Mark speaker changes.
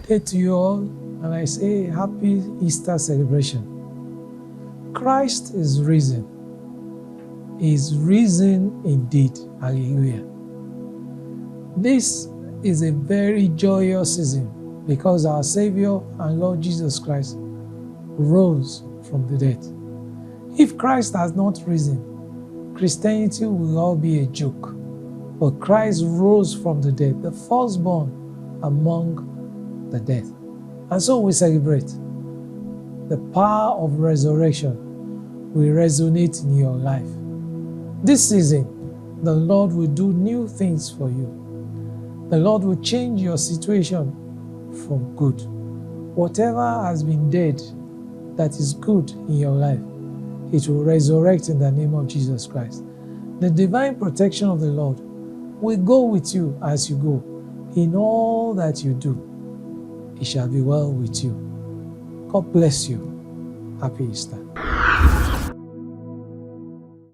Speaker 1: Hey to you all, and I say happy Easter celebration. Christ is risen. He is risen indeed. Hallelujah. This is a very joyous season because our Savior and Lord Jesus Christ rose from the dead. If Christ has not risen, Christianity will all be a joke. But Christ rose from the dead, the firstborn among the dead. And so we celebrate. The power of resurrection will resonate in your life. This season, the Lord will do new things for you. The Lord will change your situation from good. Whatever has been dead that is good in your life, it will resurrect in the name of Jesus Christ. The divine protection of the Lord will go with you as you go. In all that you do, it shall be well with you. God bless you. Happy Easter.